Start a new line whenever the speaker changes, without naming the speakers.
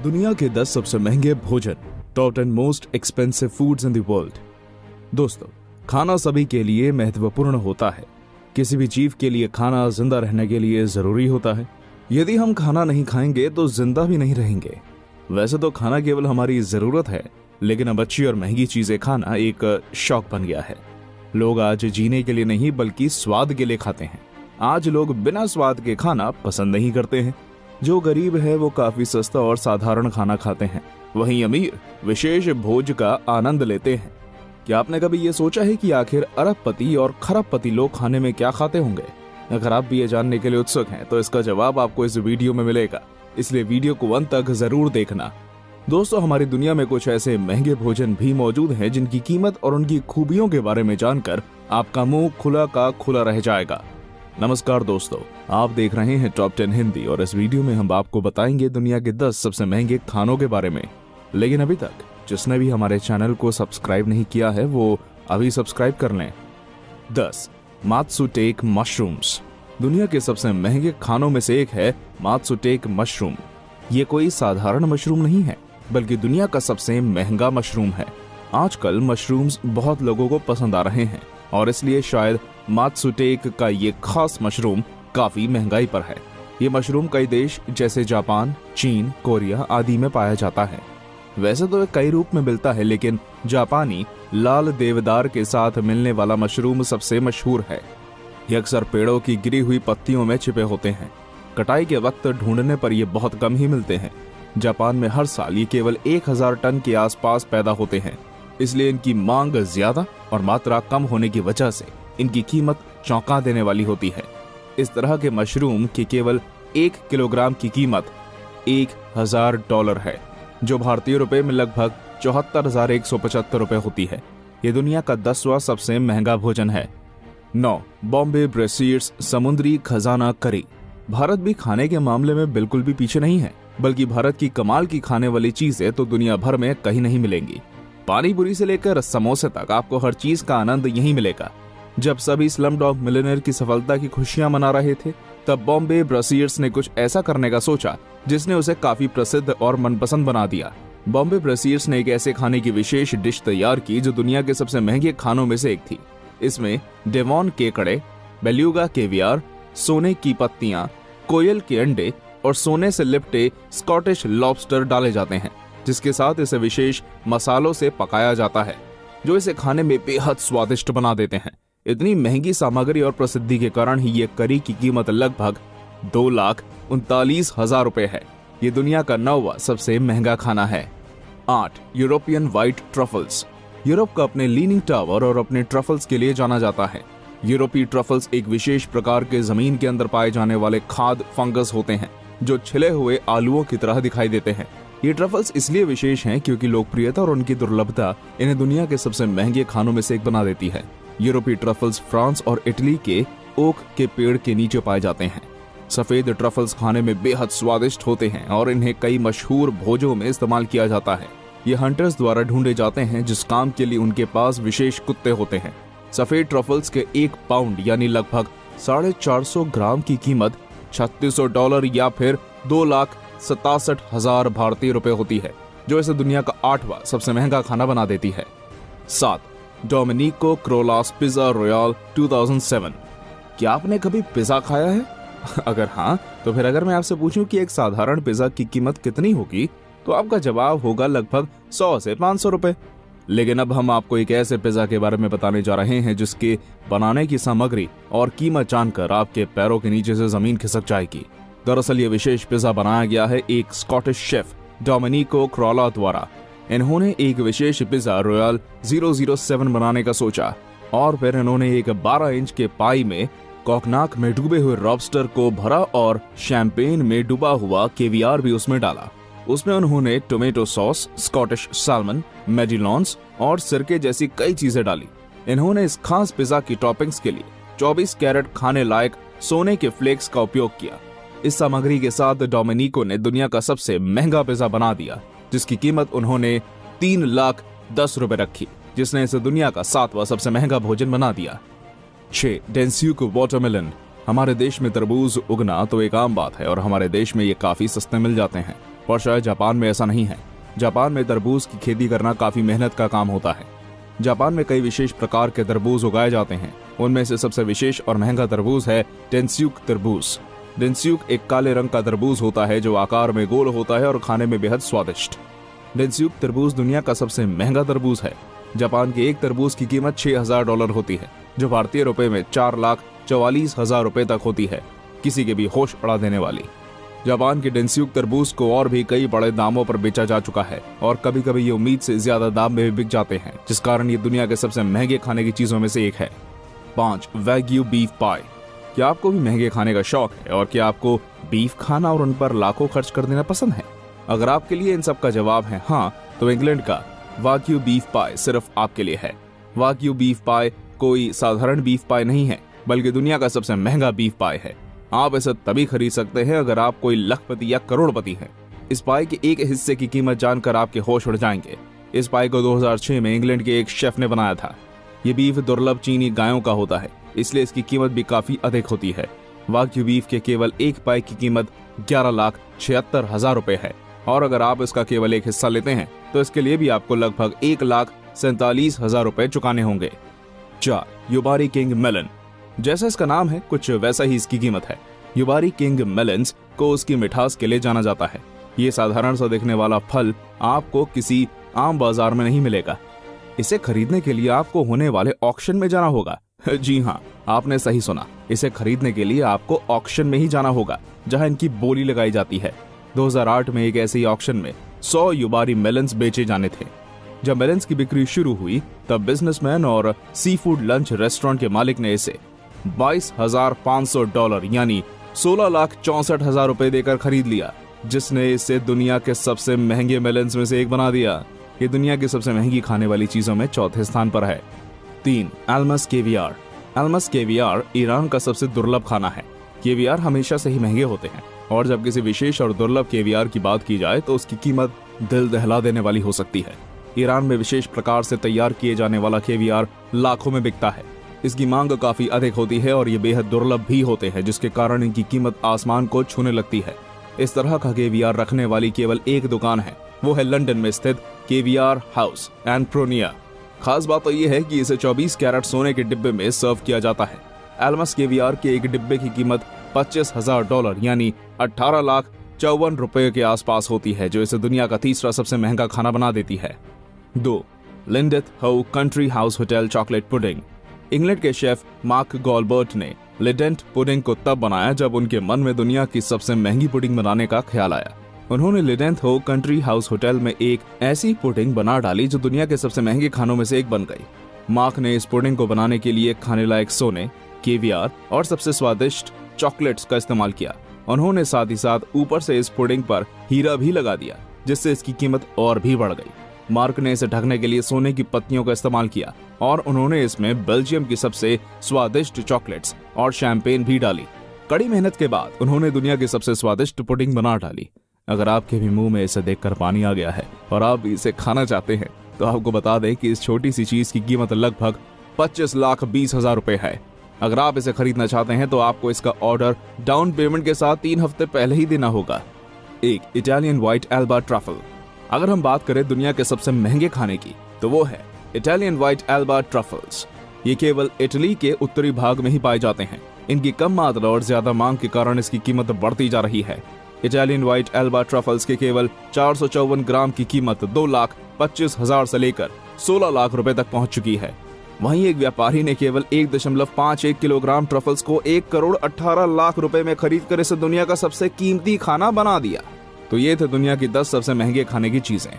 दुनिया के 10 सबसे महंगे भोजन, top 10 most expensive foods in the world. दोस्तों, खाना सभी के लिए महत्वपूर्ण होता है। किसी भी जीव के लिए खाना जिंदा रहने के लिए जरूरी होता है। यदि हम खाना नहीं खाएंगे तो जिंदा भी नहीं रहेंगे। वैसे तो खाना केवल हमारी जरूरत है, लेकिन अब अच्छी और महंगी चीजें खाना एक शौक बन गया है। लोग आज जीने के लिए नहीं बल्कि स्वाद के लिए खाते हैं। आज लोग बिना स्वाद के खाना पसंद नहीं करते हैं। जो गरीब है वो काफी सस्ता और साधारण खाना खाते हैं, वहीं अमीर विशेष भोज का आनंद लेते हैं। क्या आपने कभी ये सोचा है कि आखिर अरबपति और खरबपति लोग खाने में क्या खाते होंगे? अगर आप भी ये जानने के लिए उत्सुक हैं तो इसका जवाब आपको इस वीडियो में मिलेगा, इसलिए वीडियो को अंत तक जरूर देखना। दोस्तों, हमारी दुनिया में कुछ ऐसे महंगे भोजन भी मौजूद हैं जिनकी कीमत और उनकी खूबियों के बारे में जानकर आपका मुंह खुला का खुला रह जाएगा। नमस्कार दोस्तों, आप देख रहे हैं टॉप 10 हिंदी और इस वीडियो में हम आपको बताएंगे दुनिया के 10 सबसे महंगे खानों के बारे में। लेकिन अभी तक जिसने भी हमारे चैनल को सब्सक्राइब नहीं किया है वो अभी सब्सक्राइब कर लें। 10. मात्सुटेक मशरूम्स। दुनिया के सबसे महंगे खानों में से एक है मात्सुटेक मशरूम। ये कोई साधारण मशरूम नहीं है, बल्कि दुनिया का सबसे महंगा मशरूम है। आजकल मशरूम्स बहुत लोगों को पसंद आ रहे हैं और इसलिए शायद मात्सुटेक का ये खास मशरूम काफी महंगाई पर है। ये मशरूम कई देश जैसे जापान, चीन, कोरिया आदि में पाया जाता है। वैसे तो ये कई रूप में मिलता है, लेकिन जापानी लाल देवदार के साथ मिलने वाला मशरूम सबसे मशहूर है। ये अक्सर पेड़ों की गिरी हुई पत्तियों में छिपे होते हैं। कटाई के वक्त ढूंढने पर ये बहुत कम ही मिलते हैं। जापान में हर साल ये केवल 1000 टन के आसपास पैदा होते हैं, इसलिए इनकी मांग ज्यादा और मात्रा कम होने की वजह से इनकी कीमत चौंका देने वाली होती है। इस तरह के मशरूम की केवल 1 किलोग्राम की कीमत $1000 है, जो भारतीय रुपए में लगभग 74,175 रुपए होती है। ये दुनिया का 10वां सबसे महंगा भोजन है। 9. बॉम्बे ब्रेसियर्स समुद्री खजाना करी। भारत भी खाने के मामले में बिल्कुल भी पीछे नहीं है, बल्कि भारत की कमाल की खाने वाली चीजें तो दुनिया भर में कहीं नहीं मिलेंगी। पानी पूरी से लेकर समोसे तक आपको हर चीज का आनंद यहीं मिलेगा। जब सभी स्लमडॉग मिलियनेयर की सफलता की खुशियां मना रहे थे, तब बॉम्बे ब्रेसियर्स ने कुछ ऐसा करने का सोचा जिसने उसे काफी प्रसिद्ध और मनपसंद बना दिया। बॉम्बे ब्रेसियर्स ने एक ऐसे खाने की विशेष डिश तैयार की जो दुनिया के सबसे महंगे खानों में से एक थी। इसमें डेवॉन के कड़े, बेल्यूगा केवियर, सोने की पत्तियां, कोयल के अंडे और सोने से लिपटे स्कॉटिश लॉबस्टर डाले जाते हैं, जिसके साथ इसे विशेष मसालों से पकाया जाता है जो इसे खाने में बेहद स्वादिष्ट बना देते हैं। इतनी महंगी सामग्री और प्रसिद्धि के कारण ही ये करी की कीमत लगभग 2,39,000 रुपए है। ये दुनिया का 9वां सबसे महंगा खाना है। 8. European white truffles. यूरोप का अपने लीनिंग टावर और अपने ट्रफल्स के लिए जाना जाता है। यूरोपीय ट्रफल्स एक विशेष प्रकार के जमीन के अंदर पाए जाने वाले खाद्य फंगस होते हैं जो छिले हुए आलूओं की तरह दिखाई देते हैं। ये ट्रफल्स इसलिए विशेष हैं क्योंकि लोकप्रियता और उनकी दुर्लभता इन्हें दुनिया के सबसे महंगे खानों में से एक बना देती है। यूरोपीय ट्रफल्स फ्रांस और इटली के ओक के पेड़ के नीचे पाए जाते हैं। सफेद ट्रफल्स खाने में बेहद स्वादिष्ट होते हैं और इन्हें कई मशहूर भोजों में इस्तेमाल किया जाता है। ये हंटर्स द्वारा ढूंढे जाते हैं जिस काम के लिए उनके पास विशेष कुत्ते होते हैं। सफेद ट्रफल्स के 1 पाउंड यानी लगभग 450 ग्राम की कीमत $3600 या फिर 2,67,000 भारतीय रुपए होती है, जो इसे दुनिया का 8वां सबसे महंगा खाना बना देती है। 7. Domenico क्रोलास pizza royal 2007। क्या आपने कभी पिज्जा खाया है? अगर हाँ, तो फिर अगर मैं आपसे पूछूं कि एक साधारण पिज्जा की कीमत कितनी होगी, तो आपका जवाब होगा लगभग 100 से 500 रुपए। लेकिन अब हम आपको एक ऐसे पिज्जा के बारे में बताने जा रहे हैं जिसके बनाने की सामग्री और कीमत जानकर आपके पैरों के नीचे से जमीन खिसक जाएगी। दरअसल ये विशेष पिज्जा बनाया गया है एक स्कॉटिश शेफ डोमिनिको क्रोला द्वारा। इन्होंने एक विशेष पिज्जा रॉयल 007 बनाने का सोचा और फिर इन्होंने एक 12 इंच के पाई में कोकनाक में डूबे हुए लॉबस्टर को भरा और शैंपेन में डूबा हुआ केवियर भी उसमें डाला। उसमें उन्होंने टोमेटो सॉस, स्कॉटिश साल्मन, मेडिलॉन्स और सिरके जैसी कई चीजें डाली। इन्होंने इस खास पिज्जा की टॉपिंग्स के लिए 24 कैरेट खाने लायक सोने के फ्लेक्स का उपयोग किया। इस सामग्री के साथ डोमिनिको ने दुनिया का सबसे महंगा पिज्जा बना दिया, जिसकी कीमत उन्होंने 3,10,000 रुपए रखी, जिसने इसे दुनिया का 7वां सबसे महंगा भोजन बना दिया। 6. डेंस्यूक वाटरमेलन। हमारे देश में तरबूज उगना तो एक आम बात है और हमारे देश में ये काफी सस्ते मिल जाते हैं। पर शायद जापान में ऐसा नहीं है। जापान में तरबूज की खेती करना काफी मेहनत का काम होता है। जापान में कई विशेष प्रकार के तरबूज उगाए जाते हैं। उनमें से सबसे विशेष और महंगा तरबूज है टेन्स्यूक तरबूज। टेन्स्यूक एक काले रंग का तरबूज होता है जो आकार में गोल होता है और खाने में बेहद स्वादिष्ट। टेन्स्यूक तरबूज दुनिया का सबसे महंगा तरबूज है। जापान के एक तरबूज की कीमत $6,000 होती है, जो भारतीय रुपए में 4,44,000 रुपए तक होती है, किसी के भी होश उड़ा देने वाली। जापान के टेन्स्यूक तरबूज को और भी कई बड़े दामों पर बेचा जा चुका है और कभी कभी ये उम्मीद से ज्यादा दाम में भी बिक जाते हैं, जिस कारण ये दुनिया के सबसे महंगे खाने की चीजों में से एक है। 5. वैग्यू बीफ पाई। क्या आपको भी महंगे खाने का शौक है और क्या आपको बीफ खाना और उन पर लाखों खर्च कर देना पसंद है? अगर आपके लिए इन सब का जवाब है हाँ, तो इंग्लैंड का वाग्यू बीफ पाई सिर्फ आपके लिए है। वाग्यू बीफ पाई कोई साधारण बीफ पाई नहीं है, बल्कि दुनिया का सबसे महंगा बीफ पाई है। आप इसे तभी खरीद सकते हैं अगर आप कोई लखपति या करोड़पति हैं। इस पाई के एक हिस्से की कीमत जानकर आपके होश उड़ जाएंगे। इस पाई को 2006 में इंग्लैंड के एक शेफ ने बनाया था। ये बीफ दुर्लभ चीनी गायों का होता है, इसलिए इसकी कीमत भी काफी अधिक होती है। वाग्यू बीफ के केवल एक पाई की कीमत 11,76,000 रुपए है और अगर आप इसका केवल एक हिस्सा लेते हैं तो इसके लिए भी आपको लगभग 1,47,000 रुपए चुकाने होंगे। 4. Yubari king melon. जैसा इसका नाम है कुछ वैसा ही इसकी कीमत है। युबारी किंग मेलन्स को उसकी मिठास के लिए जाना जाता है। ये साधारण सा दिखने वाला फल आपको किसी आम बाजार में नहीं मिलेगा। इसे खरीदने के लिए आपको होने वाले ऑक्शन में जाना होगा। जी हाँ, आपने सही सुना, इसे खरीदने के लिए आपको ऑक्शन में ही जाना होगा जहां इनकी बोली लगाई जाती है। 2008 में एक ऐसे ही ऑक्शन में 100 युबारी मेलन्स बेचे जाने थे। जब मेलन्स की बिक्री शुरू हुई तब बिजनेसमैन और सी फूड लंच रेस्टोरेंट के मालिक ने इसे $22,500 यानी 16,64,000 रुपए देकर खरीद लिया, जिसने इसे दुनिया के सबसे महंगे मेलन्स में से एक बना दिया। ये दुनिया की सबसे महंगी खाने वाली चीजों में चौथे स्थान पर है। 3. Elms caviar. Elms caviar Iran का सबसे दुर्लभ खाना है। केवियार हमेशा से ही महंगे होते हैं और जब किसी विशेष और दुर्लभ केवियार की बात की जाए तो उसकी कीमत दिल दहला देने वाली हो सकती है। ईरान में विशेष प्रकार से तैयार किए जाने वाला केवियार लाखों में बिकता है। इसकी मांग काफी अधिक होती है और ये बेहद दुर्लभ भी होते हैं, जिसके कारण इनकी कीमत आसमान को छूने लगती है। इस तरह का केवियार रखने वाली केवल एक दुकान है, वो है लंदन में स्थित केवियार हाउस एंड प्रोनिया। खास बात तो ये है कि इसे 24 कैरेट सोने के डिब्बे में सर्व किया जाता है। एल्मस केवियार के एक डिब्बे की कीमत $25,000 यानी 18,54,000 रुपए के आसपास होती है, जो इसे दुनिया का तीसरा सबसे महंगा खाना बना देती है। 2. लिंडेथ हो country house hotel chocolate pudding. England के शेफ मार्क गॉलबर्ट ने लिडेंट पुडिंग को तब बनाया जब उनके मन में दुनिया की सबसे महंगी पुडिंग बनाने का ख्याल आया। उन्होंने लिडेंथ हो कंट्री हाउस होटल में एक ऐसी पुडिंग बना डाली जो दुनिया के सबसे महंगे खानों में से एक बन गई। मार्क ने इस पुडिंग को बनाने के लिए खाने लायक सोने, केवियार और सबसे स्वादिष्ट चॉकलेट्स का इस्तेमाल किया। उन्होंने साथ ही साथ ऊपर से इस पुडिंग पर हीरा भी लगा दिया, जिससे इसकी कीमत और भी बढ़ गई। मार्क ने इसे ढकने के लिए सोने की पत्तियों का इस्तेमाल किया और उन्होंने इसमें बेल्जियम की सबसे स्वादिष्ट चॉकलेट्स और शैंपेन भी डाली। कड़ी मेहनत के बाद उन्होंने दुनिया की सबसे स्वादिष्ट पुडिंग बना डाली। अगर आपके भी मुंह में इसे देखकर पानी आ गया है और आप इसे खाना चाहते हैं तो आपको बता दें कि इस छोटी सी चीज की कीमत लगभग 25,20,000 रुपए है। अगर आप इसे खरीदना चाहते हैं तो आपको इसका ऑर्डर डाउन पेमेंट के साथ 3 हफ्ते पहले ही देना होगा। 1. Italian white Elba truffle. अगर हम बात करें दुनिया के सबसे महंगे खाने की तो वो है इटालियन व्हाइट एल्बा ट्रफल्स। ये केवल इटली के उत्तरी भाग में ही पाए जाते हैं। इनकी कम मात्रा और ज्यादा मांग के कारण इसकी कीमत बढ़ती जा रही है। इटालियन व्हाइट एल्बा ट्रफल्स के केवल 454 ग्राम की कीमत 2,25,000 से लेकर 16 लाख रुपए तक पहुंच चुकी है। वहीं एक व्यापारी ने केवल 1.51 किलोग्राम ट्रफल्स को 1,18,00,000 रुपए में खरीद कर इसे दुनिया का सबसे कीमती खाना बना दिया। तो ये थे दुनिया की 10 सबसे महंगे खाने की चीजें।